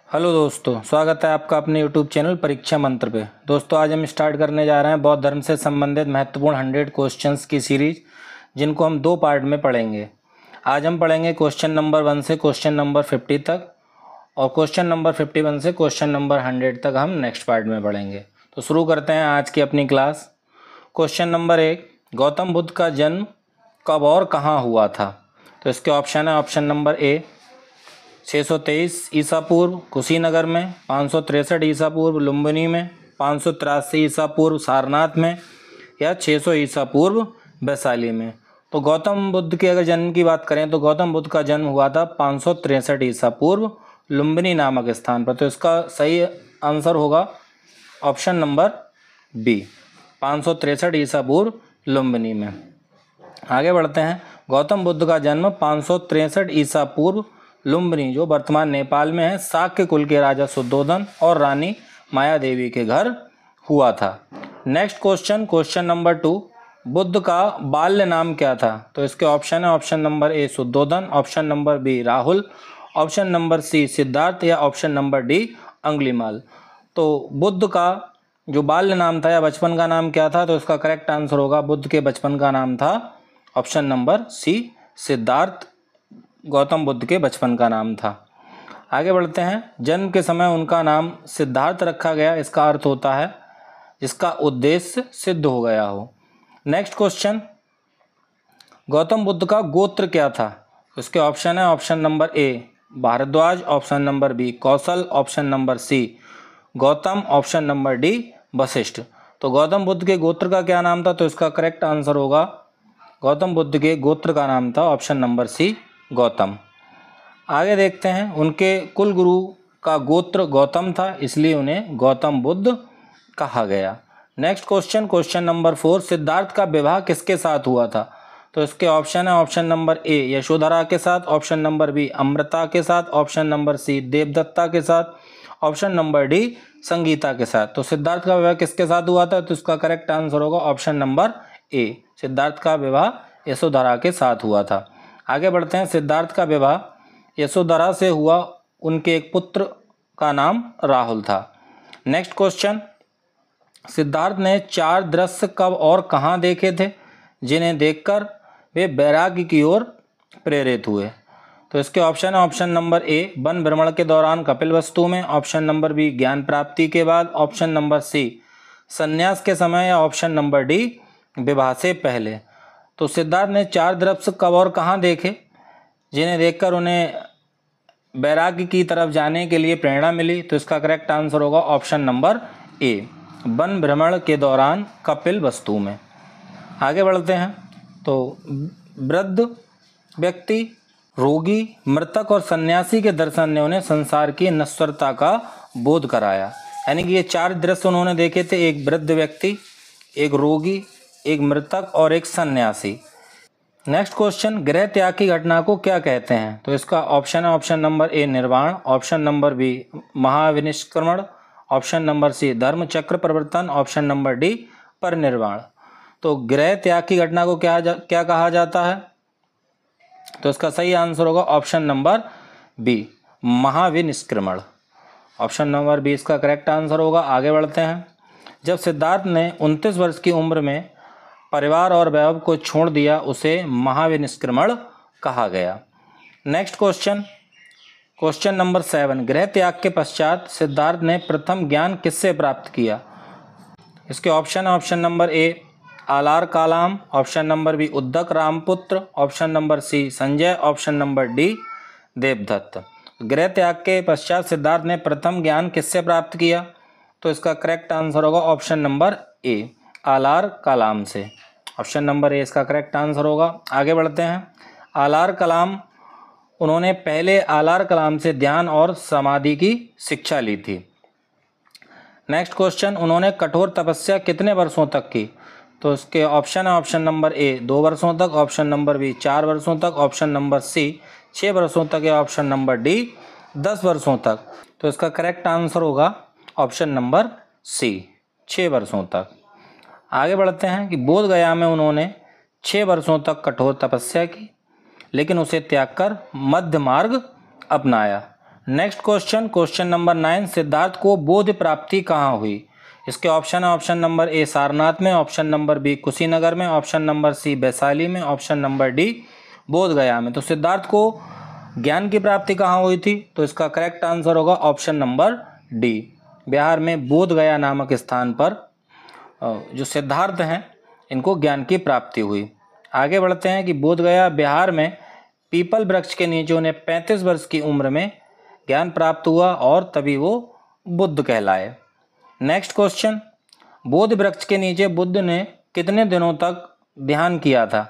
Hello दोस्तों, स्वागत है आपका अपने यूट्यूब चैनल परीक्षा मंत्र पे। दोस्तों आज हम स्टार्ट करने जा रहे हैं बौद्ध धर्म से संबंधित महत्वपूर्ण 100 क्वेश्चंस की सीरीज, जिनको हम 2 पार्ट में पढ़ेंगे। आज हम पढ़ेंगे क्वेश्चन नंबर 1 से क्वेश्चन नंबर 50 तक, और क्वेश्चन नंबर 51 से क्वेश्चन नंबर 100 तक हम नेक्स्ट पार्ट में पढ़ेंगे। तो शुरू करते हैं आज की अपनी class. Question number 1, Gautam Buddha का जन्म कब और कहाँ हुआ था? तो इसके ऑप्शन है, ऑप्शन नंबर ए 623 ईसा पूर्व कुशीनगर में, 563 ईसा पूर्व लुम्बिनी में, 583 ईसा पूर्व सारनाथ में, या 600 ईसा पूर्व वैशाली में। तो गौतम बुद्ध के अगर जन्म की बात करें तो गौतम बुद्ध का जन्म हुआ था 563 ईसा पूर्व लुम्बिनी नामक स्थान पर। तो इसका सही आंसर होगा ऑप्शन नंबर बी, 563 ईसा पूर्व लुम्बिनी में। आगे बढ़ते हैं। गौतम बुद्ध का जन्म 563 ईसा पूर्व लुम्बिनी, जो वर्तमान नेपाल में है, शाक्य कुल के राजा शुद्धोधन और रानी माया देवी के घर हुआ था। Next question, question number 2, Buddha का बाल्य नाम क्या था? तो इसके ऑप्शन है, option number A Shuddhodana, option number B Rahul, option number C Siddhartha, या ऑप्शन नंबर डी अंगुलीमाल। तो बुद्ध का जो बाल्य नाम था या बचपन का नाम क्या था? तो इसका करेक्ट आंसर होगा, बुद्ध के बचपन का नाम था option number C Siddhartha. Gautam Buddha के बचपन का नाम था। आगे बढ़ते हैं। जन्म के समय उनका नाम सिद्धार्थ रखा गया, इसका अर्थ होता है जिसका उद्देश्य सिद्ध हो गया हो। नेक्स्ट क्वेश्चन, गौतम बुद्ध का गोत्र क्या था? इसके ऑप्शन है, option number A Bharadwaj, option number B Kaushal, option number C Gautam, option number D Vashishtha. तो गौतम बुद्ध के गोत्र का क्या नाम था? तो इसका करेक्ट आंसर होगा, गौतम बुद्ध के गोत्र का नाम था ऑप्शन नंबर सी गौतम। आगे देखते हैं। उनके कुल गुरु का गोत्र गौतम था, इसलिए उन्हें गौतम बुद्ध कहा गया। Next question, question number 4, Siddharth का विवाह किसके साथ हुआ था? तो इसके ऑप्शन है, ऑप्शन नंबर ए यशोधरा के साथ, ऑप्शन नंबर बी अमृता के साथ, ऑप्शन नंबर सी देवदत्ता के साथ, ऑप्शन नंबर डी संगीता के साथ। तो सिद्धार्थ का विवाह किसके साथ हुआ था? तो इसका करेक्ट आंसर होगा ऑप्शन नंबर ए, सिद्धार्थ का विवाह यशोधरा के साथ हुआ था। आगे बढ़ते हैं। सिद्धार्थ का विवाह यशोधरा से हुआ, उनके एक पुत्र का नाम राहुल था। नेक्स्ट क्वेश्चन, सिद्धार्थ ने 4 दृश्य कब और कहाँ देखे थे जिन्हें देखकर वे वैराग्य की ओर प्रेरित हुए? तो इसके ऑप्शन है, ऑप्शन नंबर ए वन भ्रमण के दौरान कपिलवस्तु में, ऑप्शन नंबर बी ज्ञान प्राप्ति के बाद, ऑप्शन नंबर सी संन्यास के समय, या ऑप्शन नंबर डी विवाह से पहले। तो सिद्धार्थ ने 4 दृश्य कब और कहाँ देखे जिन्हें देखकर उन्हें वैराग्य की तरफ जाने के लिए प्रेरणा मिली? तो इसका करेक्ट आंसर होगा ऑप्शन नंबर ए वन भ्रमण के दौरान कपिल वस्तु में। आगे बढ़ते हैं। तो वृद्ध व्यक्ति, रोगी, मृतक और सन्यासी के दर्शन ने उन्हें संसार की नश्वरता का बोध कराया। यानी कि ये 4 दृश्य उन्होंने देखे थे, एक वृद्ध व्यक्ति, एक रोगी, एक मृतक और एक सन्यासी। नेक्स्ट क्वेश्चन, गृह त्याग की घटना को क्या कहते हैं? तो इसका ऑप्शन है, ऑप्शन नंबर ए निर्वाण, ऑप्शन नंबर बी महाविनिष्क्रमण, ऑप्शन नंबर सी धर्म चक्र परिवर्तन, ऑप्शन नंबर डी परिनिर्वाण। तो गृह त्याग की घटना को क्या कहा जाता है? तो इसका सही आंसर होगा ऑप्शन नंबर बी महाविनिष्क्रमण। ऑप्शन नंबर बी इसका करेक्ट आंसर होगा। आगे बढ़ते हैं। जब सिद्धार्थ ने 29 वर्ष की उम्र में परिवार और वैभव को छोड़ दिया, उसे महाविनिष्क्रमण कहा गया। नेक्स्ट क्वेश्चन, क्वेश्चन नंबर 7, गृह त्याग के पश्चात सिद्धार्थ ने प्रथम ज्ञान किससे प्राप्त किया? इसके ऑप्शन है, option number A Alara Kalama, option number B Uddaka Ramaputta, option number C Sanjay, option number D Devadatta. गृह त्याग के पश्चात सिद्धार्थ ने प्रथम ज्ञान किससे प्राप्त किया? तो इसका करेक्ट आंसर होगा ऑप्शन नंबर ए आलार कलाम से। ऑप्शन नंबर ए इसका करेक्ट आंसर होगा। आगे बढ़ते हैं। आलार कलाम, उन्होंने पहले आलार कलाम से ध्यान और समाधि की शिक्षा ली थी। नेक्स्ट क्वेश्चन, उन्होंने कठोर तपस्या कितने वर्षों तक की? तो इसके ऑप्शन है, ऑप्शन नंबर ए 2 वर्षों तक, ऑप्शन नंबर बी 4 वर्षों तक, ऑप्शन नंबर सी 6 वर्षों तक, या ऑप्शन नंबर डी 10 वर्षों तक। तो इसका करेक्ट आंसर होगा ऑप्शन नंबर सी 6 वर्षों तक। आगे बढ़ते हैं कि बोध गया में उन्होंने 6 वर्षों तक कठोर तपस्या की, लेकिन उसे त्याग कर मध्य मार्ग अपनाया। Next question, question number 9, Siddharth को बोध प्राप्ति कहाँ हुई? इसके ऑप्शन है ऑप्शन नंबर ए सारनाथ में, ऑप्शन नंबर बी कुशीनगर में, ऑप्शन नंबर सी वैशाली में, ऑप्शन नंबर डी बोध गया में। तो सिद्धार्थ को ज्ञान की प्राप्ति कहाँ हुई थी? तो इसका करेक्ट आंसर होगा ऑप्शन नंबर डी, बिहार में बोध गया नामक स्थान पर जो सिद्धार्थ हैं इनको ज्ञान की प्राप्ति हुई। आगे बढ़ते हैं कि बोध गया बिहार में पीपल वृक्ष के नीचे उन्हें 35 वर्ष की उम्र में ज्ञान प्राप्त हुआ और तभी वो बुद्ध कहलाए। नेक्स्ट क्वेश्चन, बोध वृक्ष के नीचे बुद्ध ने कितने दिनों तक ध्यान किया था?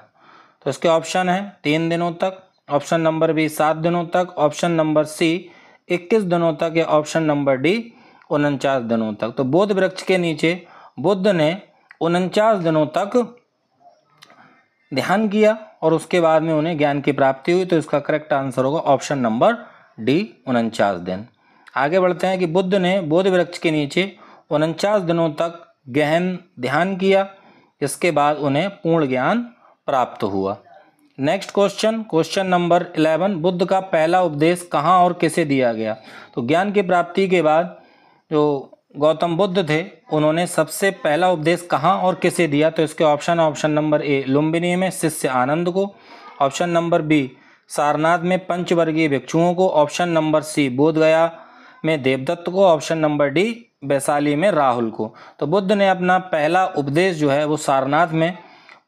तो इसके ऑप्शन है 3 दिनों तक, ऑप्शन नंबर बी 7 दिनों तक, ऑप्शन नंबर सी 21 दिनों तक या ऑप्शन नंबर डी 49 दिनों तक। तो बोध वृक्ष के नीचे बुद्ध ने 49 दिनों तक ध्यान किया और उसके बाद में उन्हें ज्ञान की प्राप्ति हुई। तो इसका करेक्ट आंसर होगा ऑप्शन नंबर डी 49 दिन। आगे बढ़ते हैं कि बुद्ध ने बोध वृक्ष के नीचे 49 दिनों तक गहन ध्यान किया, इसके बाद उन्हें पूर्ण ज्ञान प्राप्त हुआ। Next question, question number 11, Buddha का पहला उपदेश कहाँ और किसे दिया गया? तो ज्ञान की प्राप्ति के बाद जो गौतम बुद्ध थे उन्होंने सबसे पहला उपदेश कहाँ और किसे दिया? तो इसके ऑप्शन नंबर ए लुम्बिनी में शिष्य आनंद को, ऑप्शन नंबर बी सारनाथ में पंचवर्गीय भिक्षुओं को, ऑप्शन नंबर सी बोध गया में देवदत्त को, ऑप्शन नंबर डी वैशाली में राहुल को। तो बुद्ध ने अपना पहला उपदेश जो है वो सारनाथ में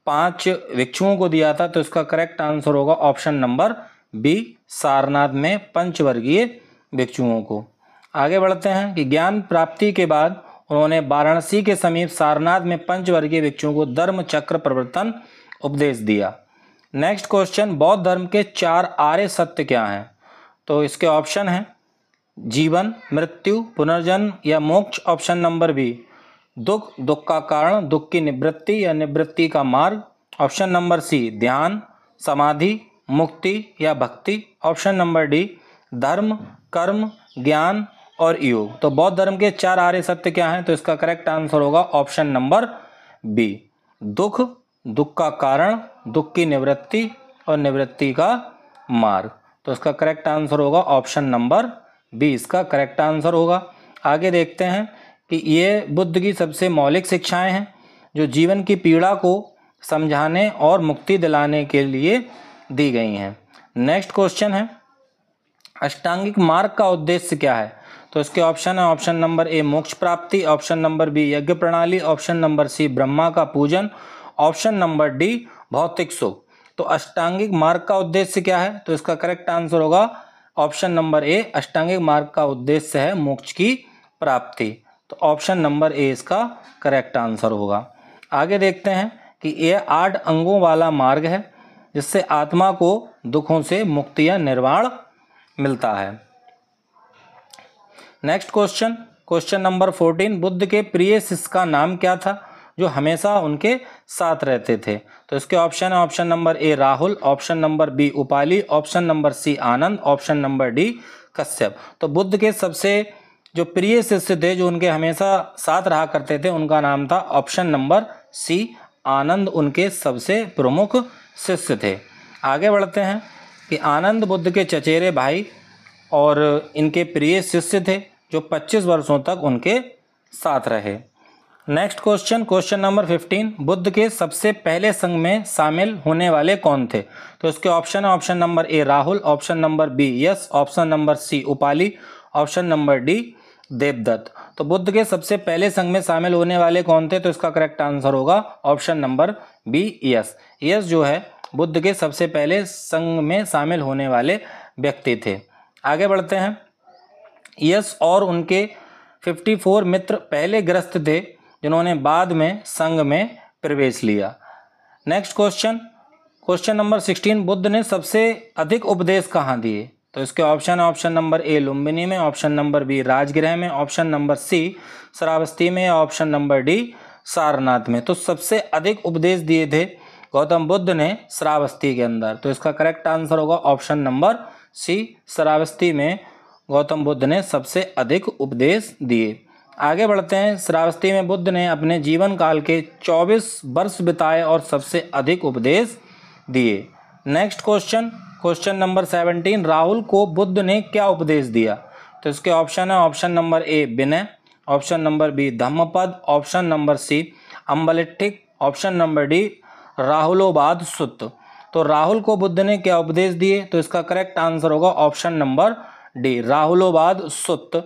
5 भिक्षुओं को दिया था। तो इसका करेक्ट आंसर होगा ऑप्शन नंबर बी सारनाथ में पंचवर्गीय भिक्षुओं को। आगे बढ़ते हैं कि ज्ञान प्राप्ति के बाद उन्होंने वाराणसी के समीप सारनाथ में पंचवर्गीय भिक्षुओं को धर्म चक्र प्रवर्तन उपदेश दिया। नेक्स्ट क्वेश्चन, बौद्ध धर्म के 4 आर्य सत्य क्या हैं? तो इसके ऑप्शन हैं जीवन, मृत्यु, पुनर्जन्म या मोक्ष, ऑप्शन नंबर बी दुख, दुख का कारण, दुख की निवृत्ति या निवृत्ति का मार्ग, ऑप्शन नंबर सी ध्यान, समाधि, मुक्ति या भक्ति, ऑप्शन नंबर डी धर्म, कर्म, ज्ञान और योग। तो बौद्ध धर्म के 4 आर्य सत्य क्या हैं? तो इसका करेक्ट आंसर होगा ऑप्शन नंबर बी दुख, दुख का कारण, दुख की निवृत्ति और निवृत्ति का मार्ग। तो इसका करेक्ट आंसर होगा ऑप्शन नंबर बी, इसका करेक्ट आंसर होगा। आगे देखते हैं कि ये बुद्ध की सबसे मौलिक शिक्षाएं हैं जो जीवन की पीड़ा को समझाने और मुक्ति दिलाने के लिए दी गई हैं। नेक्स्ट क्वेश्चन है अष्टांगिक मार्ग का उद्देश्य क्या है? तो इसके ऑप्शन है ऑप्शन नंबर ए मोक्ष प्राप्ति, ऑप्शन नंबर बी यज्ञ प्रणाली, ऑप्शन नंबर सी ब्रह्मा का पूजन, ऑप्शन नंबर डी भौतिक सुख। तो अष्टांगिक मार्ग का उद्देश्य क्या है? तो इसका करेक्ट आंसर होगा ऑप्शन नंबर ए अष्टांगिक मार्ग का उद्देश्य है मोक्ष की प्राप्ति। तो ऑप्शन नंबर ए इसका करेक्ट आंसर होगा। आगे देखते हैं कि यह 8 अंगों वाला मार्ग है जिससे आत्मा को दुखों से मुक्ति या निर्वाण मिलता है। Next question, question number 14, Buddha के प्रिय शिष्य का नाम क्या था जो हमेशा उनके साथ रहते थे? तो इसके ऑप्शन है option number A Rahul, option number B Upali, option number C Anand, option number D Kashyap. तो बुद्ध के सबसे जो प्रिय शिष्य थे जो उनके हमेशा साथ रहा करते थे उनका नाम था ऑप्शन नंबर सी आनंद, उनके सबसे प्रमुख शिष्य थे। आगे बढ़ते हैं कि आनंद बुद्ध के चचेरे भाई और इनके प्रिय शिष्य थे जो 25 वर्षों तक उनके साथ रहे। Next question, question number 15, Buddha के सबसे पहले संघ में शामिल होने वाले कौन थे? तो इसके ऑप्शन है option number A Rahul, option number B Yash, option number C Upali, option number D Devadatta. तो बुद्ध के सबसे पहले संघ में शामिल होने वाले कौन थे? तो इसका करेक्ट आंसर होगा ऑप्शन नंबर बी यश। यश जो है बुद्ध के सबसे पहले संघ में शामिल होने वाले व्यक्ति थे। आगे बढ़ते हैं, यश और उनके 54 मित्र पहले गृहस्थ थे जिन्होंने बाद में संघ में प्रवेश लिया। Next question, question number 16, Buddha ने सबसे अधिक उपदेश कहाँ दिए? तो इसके ऑप्शन है ऑप्शन नंबर ए लुम्बिनी में, ऑप्शन नंबर बी राजगृह में, ऑप्शन नंबर सी श्रावस्ती में, ऑप्शन नंबर डी सारनाथ में। तो सबसे अधिक उपदेश दिए थे गौतम बुद्ध ने श्रावस्ती के अंदर। तो इसका करेक्ट आंसर होगा ऑप्शन नंबर सी श्रावस्ती में गौतम बुद्ध ने सबसे अधिक उपदेश दिए। आगे बढ़ते हैं, श्रावस्ती में बुद्ध ने अपने जीवन काल के 24 वर्ष बिताए और सबसे अधिक उपदेश दिए। Next question, question number 17, Rahul को बुद्ध ने क्या उपदेश दिया? तो इसके ऑप्शन है option number A Vinaya, option number B Dhammapada, option number C Ambalatthika, option number D Rahulovada Sutta. तो राहुल को बुद्ध ने क्या उपदेश दिए? तो इसका करेक्ट आंसर होगा ऑप्शन नंबर डी, राहुलोबाद सुत्त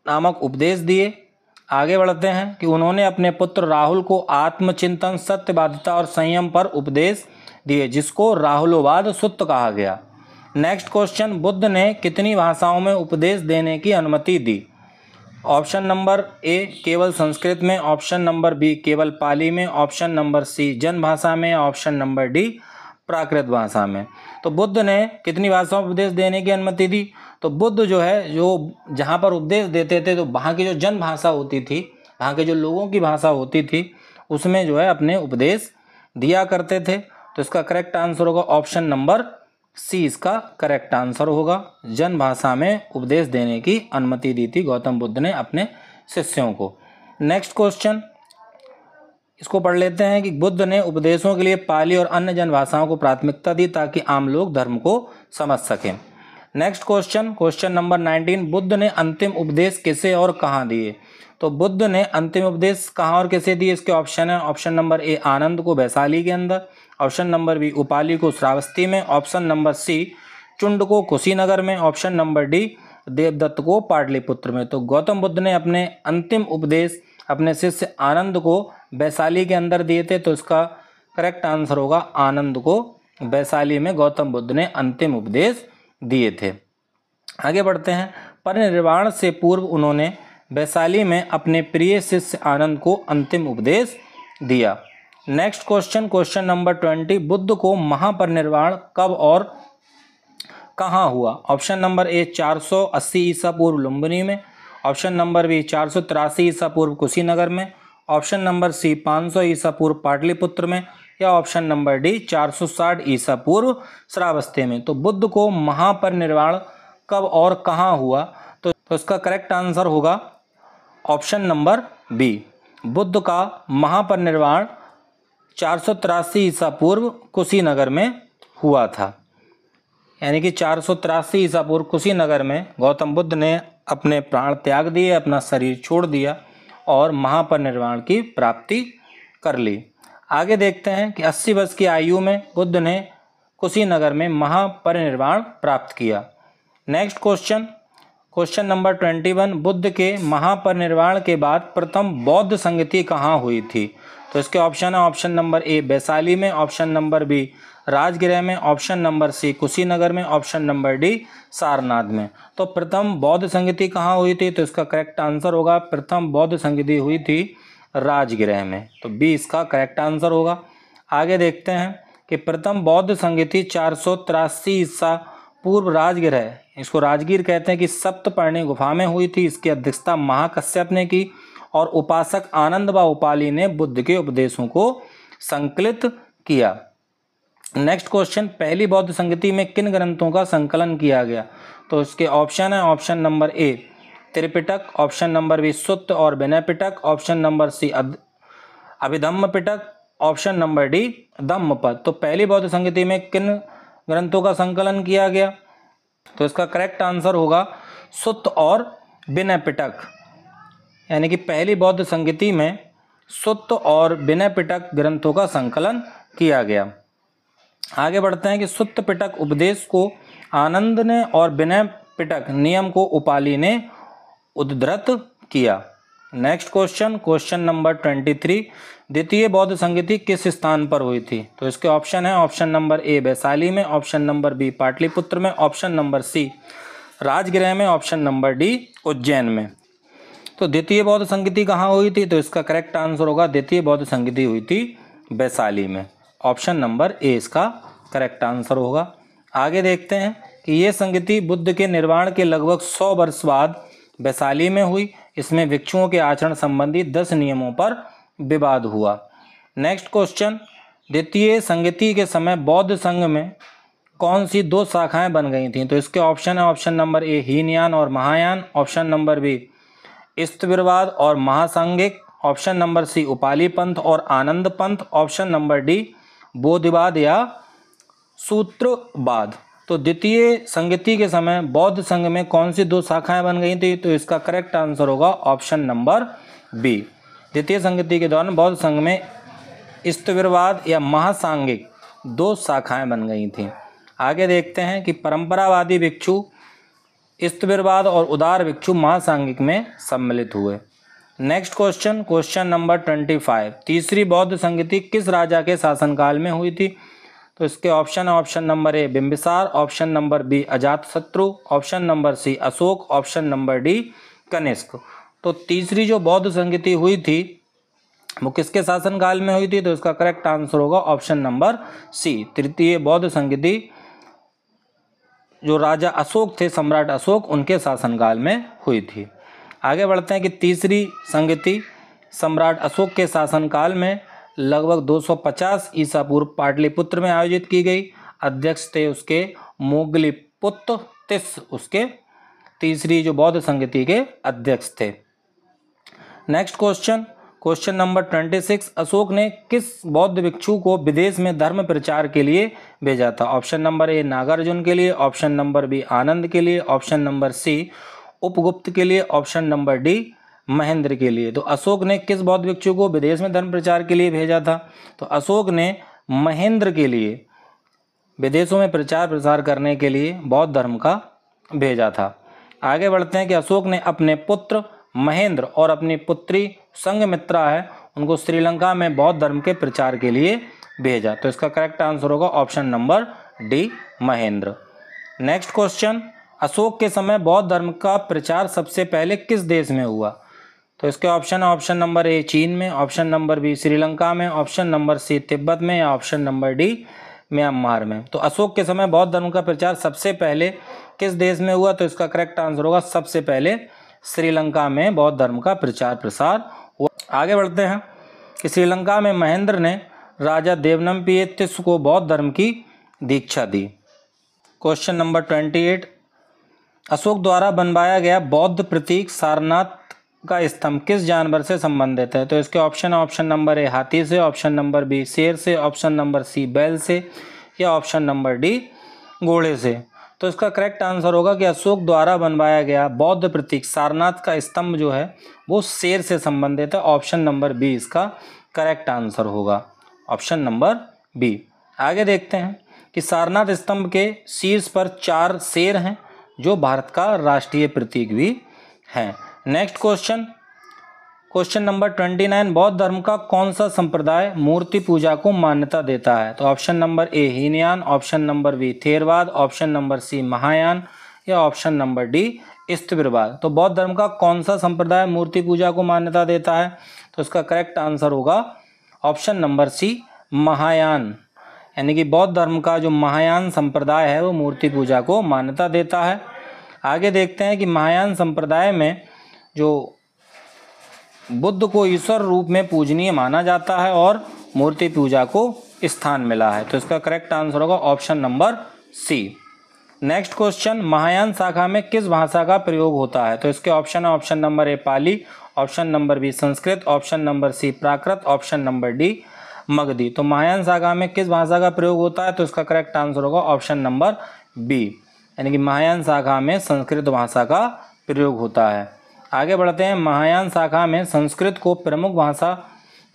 नामक उपदेश दिए। आगे बढ़ते हैं कि उन्होंने अपने पुत्र राहुल को आत्मचिंतन, सत्यवादिता और संयम पर उपदेश दिए, जिसको राहुलोबाद सुत्त कहा गया। नेक्स्ट क्वेश्चन, बुद्ध ने कितनी भाषाओं में उपदेश देने की अनुमति दी? ऑप्शन नंबर ए केवल संस्कृत में, ऑप्शन नंबर बी केवल पाली में, ऑप्शन नंबर सी जन भाषा में, ऑप्शन नंबर डी प्राकृत भाषा में। तो बुद्ध ने कितनी भाषाओं में उपदेश देने की अनुमति दी? तो बुद्ध जो है, जो जहाँ पर उपदेश देते थे तो वहाँ की जो जन भाषा होती थी, वहाँ के जो लोगों की भाषा होती थी, उसमें जो है अपने उपदेश दिया करते थे। तो इसका करेक्ट आंसर होगा ऑप्शन नंबर सी, इसका करेक्ट आंसर होगा। जन भाषा में उपदेश देने की अनुमति दी थी गौतम बुद्ध ने अपने शिष्यों को। नेक्स्ट क्वेश्चन, इसको पढ़ लेते हैं कि बुद्ध ने उपदेशों के लिए पाली और अन्य जन भाषाओं को प्राथमिकता दी ताकि आम लोग धर्म को समझ सकें। Next question, question number 19, Buddha ने अंतिम उपदेश किसे और कहाँ दिए? तो बुद्ध ने अंतिम उपदेश कहाँ और किसे दिए? इसके ऑप्शन है ऑप्शन नंबर ए आनंद को वैशाली के अंदर, ऑप्शन नंबर बी उपाली को श्रावस्ती में, ऑप्शन नंबर सी चुंड को कुशीनगर में, ऑप्शन नंबर डी देवदत्त को पाटलिपुत्र में। तो गौतम बुद्ध ने अपने अंतिम उपदेश अपने शिष्य आनंद को वैशाली के अंदर दिए थे। तो इसका करेक्ट आंसर होगा आनंद को वैशाली में गौतम बुद्ध ने अंतिम उपदेश दिए थे। आगे बढ़ते हैं, परिनिर्वाण से पूर्व उन्होंने वैशाली में अपने प्रिय शिष्य आनंद को अंतिम उपदेश दिया। Next question, question number 20, Buddha को महापरिनिर्वाण कब और कहाँ हुआ? ऑप्शन नंबर ए 480 ईसा पूर्व लुम्बिनी में, ऑप्शन नंबर बी 483 ईसा पूर्व कुशीनगर में, ऑप्शन नंबर सी 500 ईसा पूर्व पाटलिपुत्र में, या ऑप्शन नंबर डी 460 ईसा पूर्व श्रावस्ती में। तो बुद्ध को महापरिनिर्वाण कब और कहाँ हुआ? तो इसका करेक्ट आंसर होगा ऑप्शन नंबर बी, बुद्ध का महापरिनिर्वाण 483 ईसा पूर्व कुशीनगर में हुआ था। यानी कि 483 ईसा पूर्व कुशीनगर में गौतम बुद्ध ने अपने प्राण त्याग दिए, अपना शरीर छोड़ दिया और महापरिनिर्वाण की प्राप्ति कर ली। आगे देखते हैं कि 80 वर्ष की आयु में बुद्ध ने कुशीनगर में महापरिनिर्वाण प्राप्त किया। Next question, question number 21, Buddha के महापरिनिर्वाण के बाद प्रथम बौद्ध संगति कहाँ हुई थी? तो इसके ऑप्शन है ऑप्शन नंबर ए वैशाली में, ऑप्शन नंबर बी राजगृह में, ऑप्शन नंबर सी कुशीनगर में, ऑप्शन नंबर डी सारनाथ में। तो प्रथम बौद्ध संगति कहाँ हुई थी? तो इसका करेक्ट आंसर होगा प्रथम बौद्ध संगति हुई थी राजगृह में। तो बी इसका करेक्ट आंसर होगा। आगे देखते हैं कि प्रथम बौद्ध संगति 483 ईसा पूर्व राजगृह, इसको राजगीर कहते हैं, कि सप्तपर्णी गुफा में हुई थी। इसकी अध्यक्षता महाकश्यप ने की और उपासक आनंद व उपाली ने बुद्ध के उपदेशों को संकलित किया। नेक्स्ट क्वेश्चन, पहली बौद्ध संगति में किन ग्रंथों का संकलन किया गया? तो इसके ऑप्शन है option number A Tripitaka, option number B Sutta और Vinaya Pitaka, option number C Abhidhamma Pitaka, option number D Dhammapada. तो पहली बौद्ध संगति में किन ग्रंथों का संकलन किया गया? तो इसका करेक्ट आंसर होगा सुत्त और विनय पिटक। यानी कि पहली बौद्ध संगति में सुत्त और विनय पिटक ग्रंथों का संकलन किया गया। आगे बढ़ते हैं कि सुत्त पिटक उपदेश को आनंद ने और विनय पिटक नियम को उपाली ने उद्धृत किया। नेक्स्ट क्वेश्चन, क्वेश्चन नंबर 23, द्वितीय बौद्ध संगति किस स्थान पर हुई थी? तो इसके ऑप्शन है ऑप्शन नंबर ए वैशाली में, ऑप्शन नंबर बी पाटलिपुत्र में, ऑप्शन नंबर सी राजगृह में, ऑप्शन नंबर डी उज्जैन में। तो द्वितीय बौद्ध संगति कहाँ हुई थी? तो इसका करेक्ट आंसर होगा द्वितीय बौद्ध संगति हुई थी वैशाली में। ऑप्शन नंबर ए इसका करेक्ट आंसर होगा। आगे देखते हैं कि ये संगति बुद्ध के निर्वाण के लगभग 100 वर्ष बाद वैशाली में हुई। इसमें भिक्षुओं के आचरण संबंधी 10 नियमों पर विवाद हुआ। नेक्स्ट क्वेश्चन, द्वितीय संगति के समय बौद्ध संघ में कौन सी 2 शाखाएं बन गई थीं? तो इसके ऑप्शन है ऑप्शन नंबर ए हीनयान और Mahayana, option number B Sthaviravada और Mahasanghika, option number C Upali पंथ और आनंद पंथ, ऑप्शन नंबर डी बोधिवाद या सूत्रवाद। तो द्वितीय संगति के समय बौद्ध संघ में कौन सी 2 शाखाएं बन गई थी? तो इसका करेक्ट आंसर होगा ऑप्शन नंबर बी। द्वितीय संगति के दौरान बौद्ध संघ में स्थविरवाद या महासांगिक 2 शाखाएं बन गई थी। आगे देखते हैं कि परंपरावादी भिक्षु स्थविरवाद और उदार भिक्षु महासांगिक में सम्मिलित हुए। नेक्स्ट क्वेश्चन, क्वेश्चन नंबर 25, तीसरी बौद्ध संगति किस राजा के शासनकाल में हुई थी? तो इसके ऑप्शन है option number A Bimbisara, option number B Ajatashatru, option number C Ashoka, option number D Kanishka. तो तीसरी जो बौद्ध संगति हुई थी वो किसके शासनकाल में हुई थी? तो इसका करेक्ट आंसर होगा ऑप्शन नंबर सी, तृतीय बौद्ध संगति जो राजा अशोक थे, सम्राट अशोक, उनके शासनकाल में हुई थी। आगे बढ़ते हैं कि तीसरी संगति सम्राट अशोक के शासनकाल में लगभग 250 ईसा पूर्व पाटलिपुत्र में आयोजित की गई। अध्यक्ष थे उसके मोगलीपुत्र तिस, उसके तीसरी जो बौद्ध संगति के अध्यक्ष थे। Next question, question number 26, Ashok ने किस बौद्ध भिक्षु को विदेश में धर्म प्रचार के लिए भेजा था? ऑप्शन नंबर ए नागार्जुन के लिए, ऑप्शन नंबर बी आनंद के लिए, ऑप्शन नंबर सी उपगुप्त के लिए, ऑप्शन नंबर डी महेंद्र के लिए। तो अशोक ने किस बौद्ध भिक्षु को विदेश में धर्म प्रचार के लिए भेजा था? तो अशोक ने महेंद्र के लिए विदेशों में प्रचार प्रसार करने के लिए बौद्ध धर्म का भेजा था। आगे बढ़ते हैं कि अशोक ने अपने पुत्र महेंद्र और अपनी पुत्री संघमित्रा है उनको श्रीलंका में बौद्ध धर्म के प्रचार के लिए भेजा। तो इसका करेक्ट आंसर होगा option number D Mahendra. Next question, Ashok के समय बौद्ध धर्म का प्रचार सबसे पहले किस देश में हुआ? तो इसके ऑप्शन है ऑप्शन नंबर ए चीन में, ऑप्शन नंबर बी श्रीलंका में, ऑप्शन नंबर सी तिब्बत में या ऑप्शन नंबर डी म्यांमार में। तो अशोक के समय बौद्ध धर्म का प्रचार सबसे पहले किस देश में हुआ? तो इसका करेक्ट आंसर होगा सबसे पहले श्रीलंका में बौद्ध धर्म का प्रचार प्रसार हुआ। आगे बढ़ते हैं कि श्रीलंका में महेंद्र ने राजा देवनमपिय तिस्स को बौद्ध धर्म की दीक्षा दी। क्वेश्चन नंबर 28, अशोक द्वारा बनवाया गया बौद्ध प्रतीक सारनाथ का स्तंभ किस जानवर से संबंधित है? तो इसके ऑप्शन है ऑप्शन नंबर ए हाथी से, ऑप्शन नंबर बी शेर से, ऑप्शन नंबर सी बैल से या ऑप्शन नंबर डी घोड़े से। तो इसका करेक्ट आंसर होगा कि अशोक द्वारा बनवाया गया बौद्ध प्रतीक सारनाथ का स्तंभ जो है वो शेर से संबंधित है। ऑप्शन नंबर बी इसका करेक्ट आंसर होगा, ऑप्शन नंबर बी। आगे देखते हैं कि सारनाथ स्तंभ के शीर्ष पर 4 शेर हैं जो भारत का राष्ट्रीय प्रतीक भी हैं। नेक्स्ट क्वेश्चन, क्वेश्चन नंबर 29, बौद्ध धर्म का कौन सा संप्रदाय मूर्ति पूजा को मान्यता देता है? तो option number A Hinayana, option number B Theravada, option number C Mahayana या ऑप्शन नंबर डी स्थविरवाद। तो बौद्ध धर्म का कौन सा संप्रदाय मूर्ति पूजा को मान्यता देता है? तो इसका करेक्ट आंसर होगा ऑप्शन नंबर सी महायान, यानी कि बौद्ध धर्म का जो महायान संप्रदाय है वो मूर्ति पूजा को मान्यता देता है। आगे देखते हैं कि महायान संप्रदाय में जो बुद्ध को ईश्वर रूप में पूजनीय माना जाता है और मूर्ति पूजा को स्थान मिला है। तो इसका करेक्ट आंसर होगा option number C. Next question, Mahayana शाखा में किस भाषा का प्रयोग होता है? तो इसके ऑप्शन है option number A Pali, option number B Sanskrit, option number C Prakrit, option number D Magadhi. तो महायान शाखा में किस भाषा का प्रयोग होता है? तो इसका करेक्ट आंसर होगा ऑप्शन नंबर बी, यानी कि महायान शाखा में संस्कृत भाषा का प्रयोग होता है। आगे बढ़ते हैं, महायान शाखा में संस्कृत को प्रमुख भाषा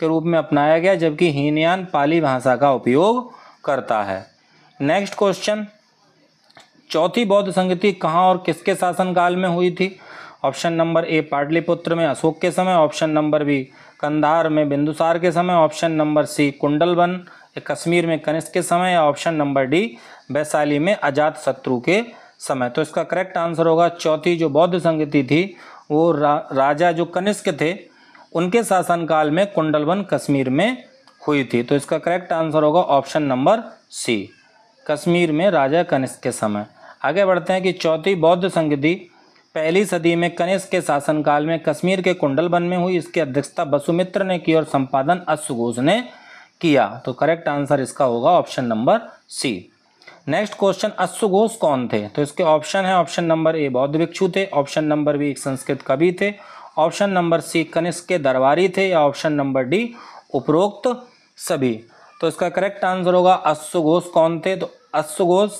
के रूप में अपनाया गया जबकि हीनयान पाली भाषा का उपयोग करता है। नेक्स्ट क्वेश्चन, चौथी बौद्ध संगति कहाँ और किसके शासनकाल में हुई थी? ऑप्शन नंबर ए पाटलिपुत्र में अशोक के समय, ऑप्शन नंबर बी कंधार में बिंदुसार के समय, option number C Kundalvan Kashmir में कनिष्क के समय या ऑप्शन नंबर डी वैशाली में अजातशत्रु के समय। तो इसका करेक्ट आंसर होगा चौथी जो बौद्ध संगति थी वो राजा जो कनिष्क थे उनके शासनकाल में कुंडलवन कश्मीर में हुई थी। तो इसका करेक्ट आंसर होगा ऑप्शन नंबर सी, कश्मीर में राजा कनिष्क के समय। आगे बढ़ते हैं कि चौथी बौद्ध संगति 1ली सदी में कनिष्क के शासनकाल में कश्मीर के कुंडलवन में हुई। इसकी अध्यक्षता वसुमित्र ने की और संपादन अश्वघोष ने किया। तो करेक्ट आंसर इसका होगा option number C. Next question, अश्वघोष कौन थे? तो इसके ऑप्शन है ऑप्शन नंबर ए बौद्ध भिक्षु थे, ऑप्शन नंबर बी संस्कृत कवि थे, ऑप्शन नंबर सी कनिष्क के दरबारी थे या ऑप्शन नंबर डी उपरोक्त सभी। तो इसका करेक्ट आंसर होगा अश्वघोष कौन थे? तो अश्वघोष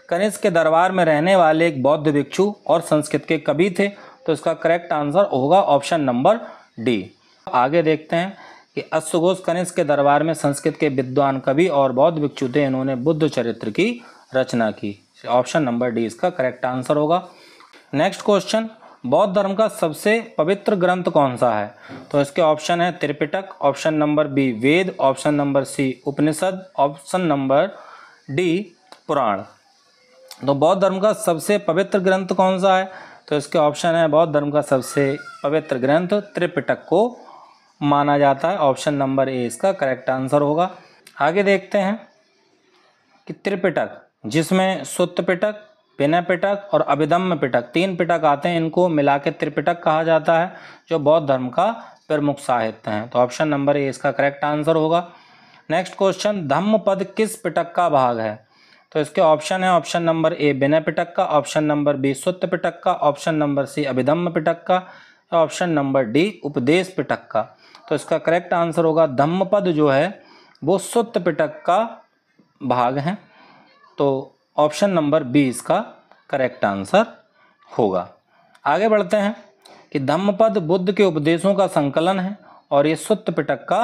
कनिष्क के दरबार में रहने वाले एक बौद्ध भिक्षु और संस्कृत के कवि थे। तो इसका करेक्ट आंसर होगा ऑप्शन नंबर डी। आगे देखते हैं कि अश्वघोष कनिष्क के दरबार में संस्कृत के विद्वान कवि और बौद्ध भिक्षु थे, इन्होंने बुद्ध चरित्र की रचना की। ऑप्शन नंबर डी इसका करेक्ट आंसर होगा। नेक्स्ट क्वेश्चन, बौद्ध धर्म का सबसे पवित्र ग्रंथ कौन सा है? तो इसके ऑप्शन है त्रिपिटक, ऑप्शन नंबर बी वेद, ऑप्शन नंबर सी उपनिषद, ऑप्शन नंबर डी पुराण। तो बौद्ध धर्म का सबसे पवित्र ग्रंथ कौन सा है? तो इसके ऑप्शन है बौद्ध धर्म का सबसे पवित्र ग्रंथ त्रिपिटक को माना जाता है। ऑप्शन नंबर ए इसका करेक्ट आंसर होगा। आगे देखते हैं कि त्रिपिटक, जिसमें सुत्त पिटक, विनय पिटक और अभिधम्म पिटक 3 पिटक आते हैं, इनको मिला के त्रिपिटक कहा जाता है, जो बौद्ध धर्म का प्रमुख साहित्य है। तो ऑप्शन नंबर ए इसका करेक्ट आंसर होगा। नेक्स्ट क्वेश्चन, धम्मपद किस पिटक का भाग है? तो इसके ऑप्शन है option number A Vinaya Pitaka का, ऑप्शन नंबर बी सुत्त पिटक का, ऑप्शन नंबर सी अभिधम्म पिटक का, ऑप्शन नंबर डी उपदेश पिटक का। तो इसका करेक्ट आंसर होगा धम्मपद जो है वो सुत्त पिटक का भाग है। तो ऑप्शन नंबर बी इसका करेक्ट आंसर होगा। आगे बढ़ते हैं कि धम्मपद बुद्ध के उपदेशों का संकलन है और ये सुत्त पिटक का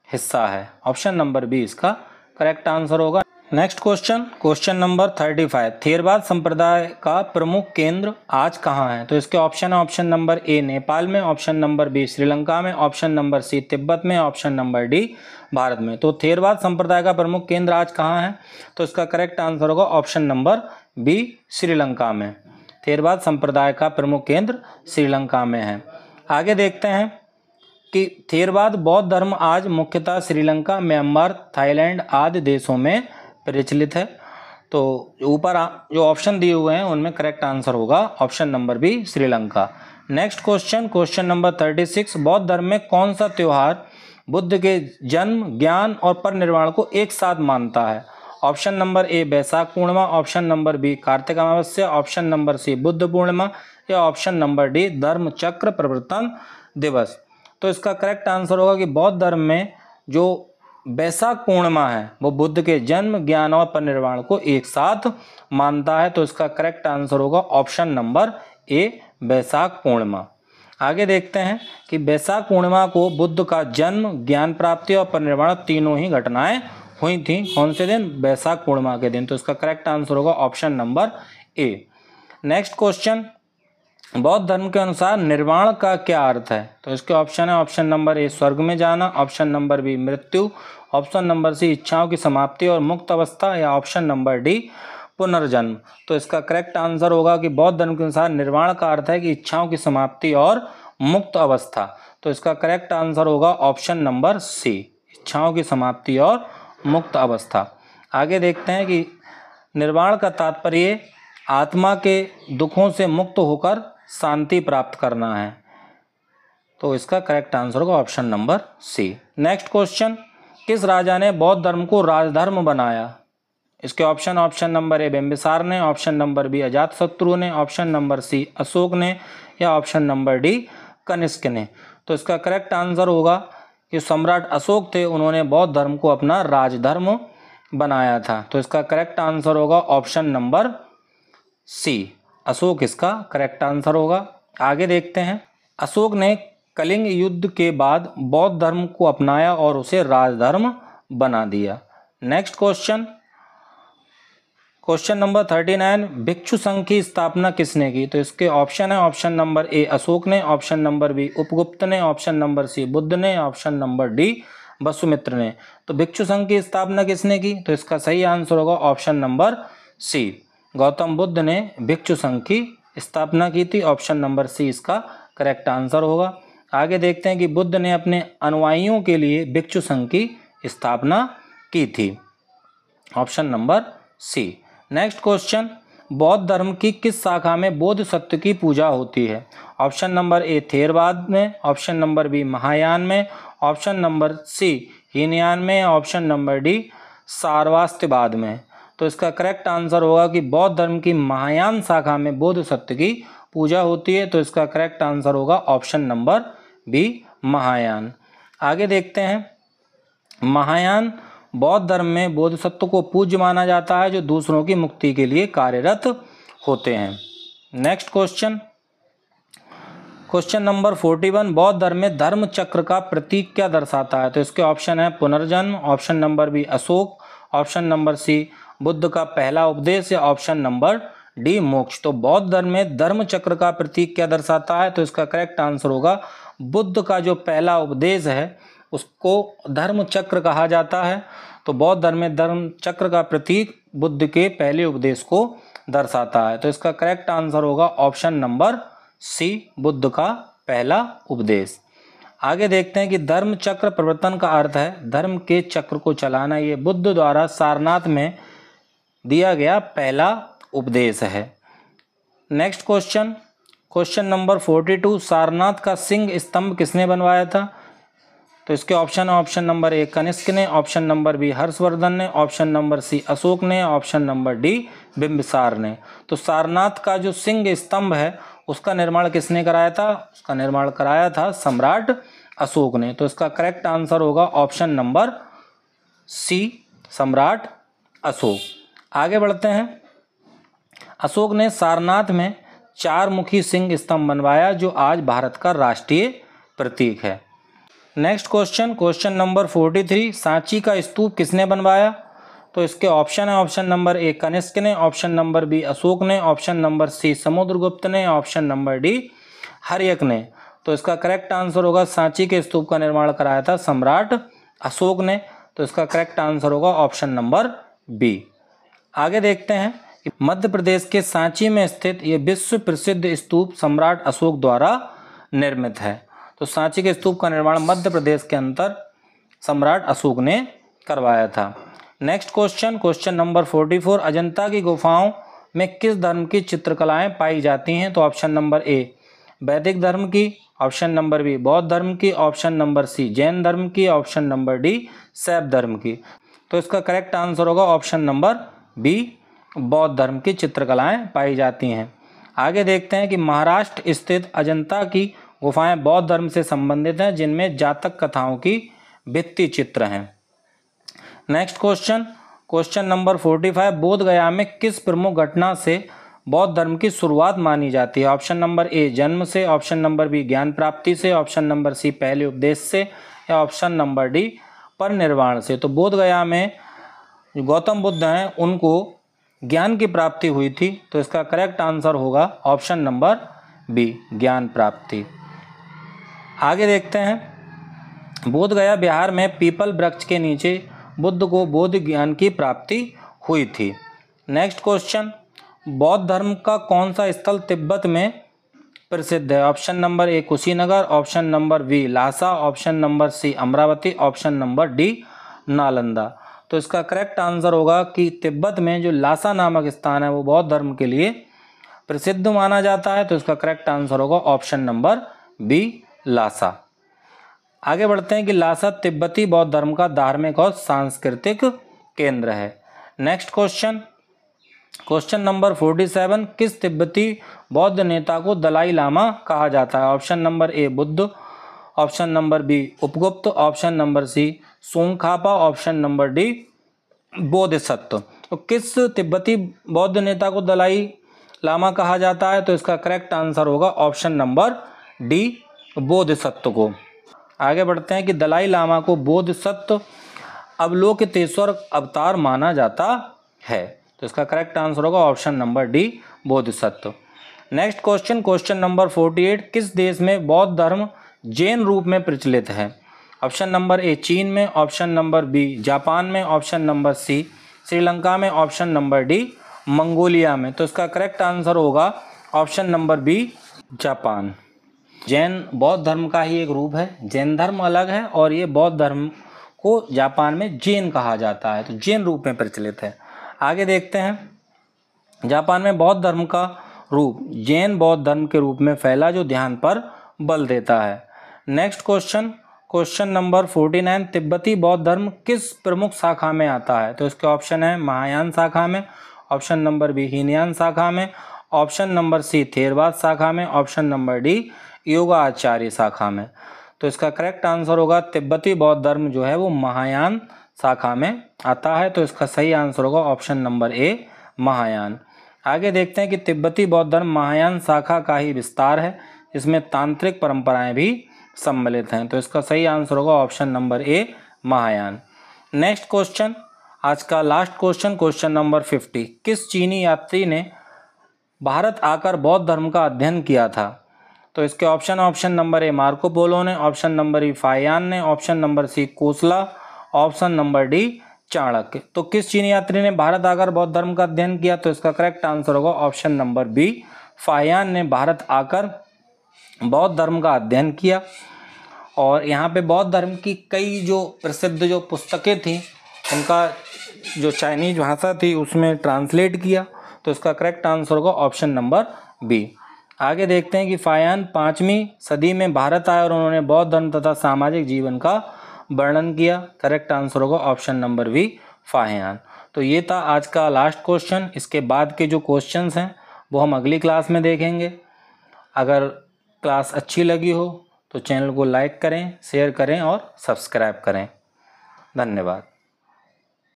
हिस्सा है। ऑप्शन नंबर बी इसका करेक्ट आंसर होगा। Next question, question number 35, Theravada संप्रदाय का प्रमुख केंद्र आज कहाँ है? तो इसके ऑप्शन है ऑप्शन नंबर ए नेपाल में, ऑप्शन नंबर बी श्रीलंका में, ऑप्शन नंबर सी तिब्बत में, ऑप्शन नंबर डी भारत में। तो थेरवाद संप्रदाय का प्रमुख केंद्र आज कहाँ है? तो इसका करेक्ट आंसर होगा ऑप्शन नंबर बी श्रीलंका में। थेरवाद संप्रदाय का प्रमुख केंद्र श्रीलंका में है। आगे देखते हैं कि थेरवाद बौद्ध धर्म आज मुख्यतः श्रीलंका, म्यांमार, थाईलैंड आदि देशों में प्रचलित है। तो ऊपर जो ऑप्शन दिए हुए हैं उनमें करेक्ट आंसर होगा option number B Sri Lanka. Next question, question number 36, बौद्ध धर्म में कौन सा त्यौहार बुद्ध के जन्म, ज्ञान और परिनिर्वाण को एक साथ मानता है? Option number A Baisakh Purnima, option number B Kartik Amavasya, option number C Buddha Purnima या ऑप्शन नंबर डी धर्म चक्र प्रवर्तन दिवस। तो इसका करेक्ट आंसर होगा कि बौद्ध धर्म में जो बैसाख पूर्णिमा है वो बुद्ध के जन्म, ज्ञान और परिनिर्वाण को एक साथ मानता है। तो इसका करेक्ट आंसर होगा ऑप्शन नंबर ए बैसाख पूर्णिमा। आगे देखते हैं कि बैसाख पूर्णिमा को बुद्ध का जन्म, ज्ञान प्राप्ति और परिनिर्वाण तीनों ही घटनाएं हुई थी। कौन से दिन? बैसाख पूर्णिमा के दिन। तो इसका करेक्ट आंसर होगा ऑप्शन नंबर ए। नेक्स्ट क्वेश्चन, बौद्ध धर्म के अनुसार निर्वाण का क्या अर्थ है? तो इसके ऑप्शन है ऑप्शन नंबर ए स्वर्ग में जाना, ऑप्शन नंबर बी मृत्यु, ऑप्शन नंबर सी इच्छाओं की समाप्ति और मुक्त अवस्था या ऑप्शन नंबर डी पुनर्जन्म। तो इसका करेक्ट आंसर होगा कि बौद्ध धर्म के अनुसार निर्वाण का अर्थ है कि इच्छाओं की समाप्ति और मुक्त अवस्था। तो इसका करेक्ट आंसर होगा ऑप्शन नंबर सी इच्छाओं की समाप्ति और मुक्त अवस्था। आगे देखते हैं कि निर्वाण का तात्पर्य आत्मा के दुखों से मुक्त होकर शांति प्राप्त करना है। तो इसका करेक्ट आंसर होगा option number C. Next question, किस राजा ने बौद्ध धर्म को राजधर्म बनाया? इसके ऑप्शन नंबर ए बिंबिसार ने, ऑप्शन नंबर बी अजातशत्रु ने, ऑप्शन नंबर सी अशोक ने या ऑप्शन नंबर डी कनिष्क ने। तो इसका करेक्ट आंसर होगा कि सम्राट अशोक थे, उन्होंने बौद्ध धर्म को अपना राजधर्म बनाया था। तो इसका करेक्ट आंसर होगा ऑप्शन नंबर सी अशोक इसका करेक्ट आंसर होगा। आगे देखते हैं, अशोक ने कलिंग युद्ध के बाद बौद्ध धर्म को अपनाया और उसे राजधर्म बना दिया। नेक्स्ट क्वेश्चन, क्वेश्चन नंबर 39, भिक्षु संघ की स्थापना किसने की? तो इसके ऑप्शन है ऑप्शन नंबर ए अशोक ने, ऑप्शन नंबर बी उपगुप्त ने, ऑप्शन नंबर सी बुद्ध ने, ऑप्शन नंबर डी वसुमित्र ने। तो भिक्षु संघ की स्थापना किसने की? तो इसका सही आंसर होगा option number C Gautam Buddha ने भिक्षु संघ की स्थापना की थी। ऑप्शन नंबर सी इसका करेक्ट आंसर होगा। आगे देखते हैं कि बुद्ध ने अपने अनुयायियों के लिए भिक्षु संघ की स्थापना की थी। Option number C. Next question, बौद्ध धर्म की किस शाखा में बोधिसत्व की पूजा होती है? ऑप्शन नंबर ए थेरवाद में, ऑप्शन नंबर बी महायान में, ऑप्शन नंबर सी हीनयान में, ऑप्शन नंबर डी सारवास्त्यवाद में। तो इसका करेक्ट आंसर होगा कि बौद्ध धर्म की महायान शाखा में बोधिसत्व की पूजा होती है। तो इसका करेक्ट आंसर होगा ऑप्शन नंबर बी महायान। आगे देखते हैं, महायान बौद्ध धर्म में बोधिसत्व को पूज्य माना जाता है जो दूसरों की मुक्ति के लिए कार्यरत होते हैं। नेक्स्ट क्वेश्चन, क्वेश्चन नंबर 41, बौद्ध धर्म में धर्म चक्र का प्रतीक क्या दर्शाता है? तो इसके ऑप्शन है पुनर्जन्म, option number B Ashoka, option number C Buddha का पहला उपदेश या ऑप्शन नंबर डी मोक्ष। तो बौद्ध धर्म में धर्म चक्र का प्रतीक क्या दर्शाता है? तो इसका करेक्ट आंसर होगा बुद्ध का जो पहला उपदेश है उसको धर्म चक्र कहा जाता है। तो बौद्ध धर्म में धर्म चक्र का प्रतीक बुद्ध के पहले उपदेश को दर्शाता है। तो इसका करेक्ट आंसर होगा ऑप्शन नंबर सी, बुद्ध का पहला उपदेश। आगे देखते हैं कि धर्म चक्र प्रवर्तन का अर्थ है धर्म के चक्र को चलाना। ये बुद्ध द्वारा सारनाथ में दिया गया पहला उपदेश है। Next question, question number 42, Sarnath का सिंह स्तंभ किसने बनवाया था? तो इसके ऑप्शन है ऑप्शन नंबर ए कनिष्क ने, ऑप्शन नंबर बी हर्षवर्धन ने, ऑप्शन नंबर सी अशोक ने, ऑप्शन नंबर डी बिंबिसार ने। तो सारनाथ का जो सिंह स्तंभ है उसका निर्माण किसने कराया था? उसका निर्माण कराया था सम्राट अशोक ने। तो इसका करेक्ट आंसर होगा ऑप्शन नंबर सी, सम्राट अशोक। आगे बढ़ते हैं, अशोक ने सारनाथ में 4 मुखी सिंह स्तंभ बनवाया जो आज भारत का राष्ट्रीय प्रतीक है। Next question, question number 43, Sanchi का स्तूप किसने बनवाया? तो इसके ऑप्शन है ऑप्शन नंबर ए कनिष्क ने, ऑप्शन नंबर बी अशोक ने, ऑप्शन नंबर सी समुद्रगुप्त ने, ऑप्शन नंबर डी हर्यक ने। तो इसका करेक्ट आंसर होगा सांची के स्तूप का निर्माण कराया था सम्राट अशोक ने। तो इसका करेक्ट आंसर होगा ऑप्शन नंबर बी। आगे देखते हैं कि मध्य प्रदेश के सांची में स्थित ये विश्व प्रसिद्ध स्तूप सम्राट अशोक द्वारा निर्मित है। तो सांची के स्तूप का निर्माण मध्य प्रदेश के अंदर सम्राट अशोक ने करवाया था। Next question, question number 44, Ajanta की गुफाओं में किस धर्म की चित्रकलाएं पाई जाती हैं? तो ऑप्शन नंबर ए वैदिक धर्म की, ऑप्शन नंबर बी बौद्ध धर्म की, ऑप्शन नंबर सी जैन धर्म की, ऑप्शन नंबर डी शैव धर्म की। तो इसका करेक्ट आंसर होगा ऑप्शन नंबर बी, बौद्ध धर्म की चित्रकलाएं पाई जाती हैं। आगे देखते हैं कि महाराष्ट्र स्थित अजंता की गुफाएं बौद्ध धर्म से संबंधित हैं जिनमें जातक कथाओं की भित्ति चित्र हैं। नेक्स्ट क्वेश्चन, क्वेश्चन नंबर 45, बोध गया में किस प्रमुख घटना से बौद्ध धर्म की शुरुआत मानी जाती है? ऑप्शन नंबर ए जन्म से, ऑप्शन नंबर बी ज्ञान प्राप्ति से, ऑप्शन नंबर सी पहले उपदेश से या ऑप्शन नंबर डी परिनिर्वाण से। तो बोध गया में जो गौतम बुद्ध हैं उनको ज्ञान की प्राप्ति हुई थी। तो इसका करेक्ट आंसर होगा ऑप्शन नंबर बी, ज्ञान प्राप्ति। आगे देखते हैं, बोध गया बिहार में पीपल वृक्ष के नीचे बुद्ध को बोध ज्ञान की प्राप्ति हुई थी। नेक्स्ट क्वेश्चन, बौद्ध धर्म का कौन सा स्थल तिब्बत में प्रसिद्ध है? Option number A Kushinagar, option number B Lhasa, option number C Amaravati, option number D Nalanda. तो इसका करेक्ट आंसर होगा कि तिब्बत में जो लासा नामक स्थान है वो बौद्ध धर्म के लिए प्रसिद्ध माना जाता है। तो इसका करेक्ट आंसर होगा ऑप्शन नंबर बी लासा। आगे बढ़ते हैं कि लासा तिब्बती बौद्ध धर्म का धार्मिक और सांस्कृतिक केंद्र है। नेक्स्ट क्वेश्चन, क्वेश्चन नंबर 47, किस तिब्बती बौद्ध नेता को दलाई लामा कहा जाता है? Option number A Buddha, option number B Upagupta, option number C Tsongkhapa, option number D Bodhisattva. तो किस तिब्बती बौद्ध नेता को दलाई लामा कहा जाता है? तो इसका करेक्ट आंसर होगा ऑप्शन नंबर डी बोधिसत्व को। आगे बढ़ते हैं कि दलाई लामा को बोधिसत्व अवलोकितेश्वर अवतार माना जाता है। तो इसका करेक्ट आंसर होगा option number D Bodhisattva. Next question, question number 48, किस देश में बौद्ध धर्म जैन रूप में प्रचलित है? ऑप्शन नंबर ए चीन में, ऑप्शन नंबर बी जापान में, ऑप्शन नंबर सी श्रीलंका में, ऑप्शन नंबर डी मंगोलिया में। तो इसका करेक्ट आंसर होगा ऑप्शन नंबर बी जापान। जैन बौद्ध धर्म का ही एक रूप है। जैन धर्म अलग है और ये बौद्ध धर्म को जापान में जैन कहा जाता है, तो जैन रूप में प्रचलित है। आगे देखते हैं, जापान में बौद्ध धर्म का रूप जैन बौद्ध धर्म के रूप में फैला जो ध्यान पर बल देता है। नेक्स्ट क्वेश्चन, क्वेश्चन नंबर 49, तिब्बती बौद्ध धर्म किस प्रमुख शाखा में आता है? तो इसके ऑप्शन है महायान शाखा में, ऑप्शन नंबर बी हीनयान शाखा में, ऑप्शन नंबर सी थेरवाद शाखा में, ऑप्शन नंबर डी योगाचार्य शाखा में। तो इसका करेक्ट आंसर होगा तिब्बती बौद्ध धर्म जो है वो महायान शाखा में आता है, तो इसका सही आंसर होगा ऑप्शन नंबर ए महायान। आगे देखते हैं कि तिब्बती बौद्ध धर्म महायान शाखा का ही विस्तार है, इसमें तांत्रिक परंपराएं भी सम्मिलित हैं, तो इसका सही आंसर होगा ऑप्शन नंबर ए महायान। नेक्स्ट क्वेश्चन, आज का लास्ट क्वेश्चन, क्वेश्चन नंबर 50। किस चीनी यात्री ने भारत आकर बौद्ध धर्म का अध्ययन किया था? तो इसके ऑप्शन नंबर ए मार्को पोलो ने, ऑप्शन नंबर ई फाहियान ने, ऑप्शन नंबर सी कोसला, ऑप्शन नंबर डी चाणक्य। तो किस चीनी यात्री ने भारत आकर बौद्ध धर्म का अध्ययन किया? तो इसका करेक्ट आंसर होगा ऑप्शन नंबर बी फाहियान ने भारत आकर बौद्ध धर्म का अध्ययन किया। और यहाँ पे बौद्ध धर्म की कई जो प्रसिद्ध जो पुस्तकें थी उनका जो चाइनीज भाषा थी उसमें ट्रांसलेट किया, तो इसका करेक्ट आंसर होगा ऑप्शन नंबर बी। आगे देखते हैं कि फाहियान 5वीं सदी में भारत आए और उन्होंने बौद्ध धर्म तथा सामाजिक जीवन का वर्णन किया, करेक्ट आंसर होगा ऑप्शन नंबर बी फाहियान। तो ये था आज का लास्ट क्वेश्चन। इसके बाद के जो क्वेश्चंस हैं वो हम अगली क्लास में देखेंगे। अगर क्लास अच्छी लगी हो तो चैनल को लाइक करें, शेयर करें और सब्सक्राइब करें। धन्यवाद।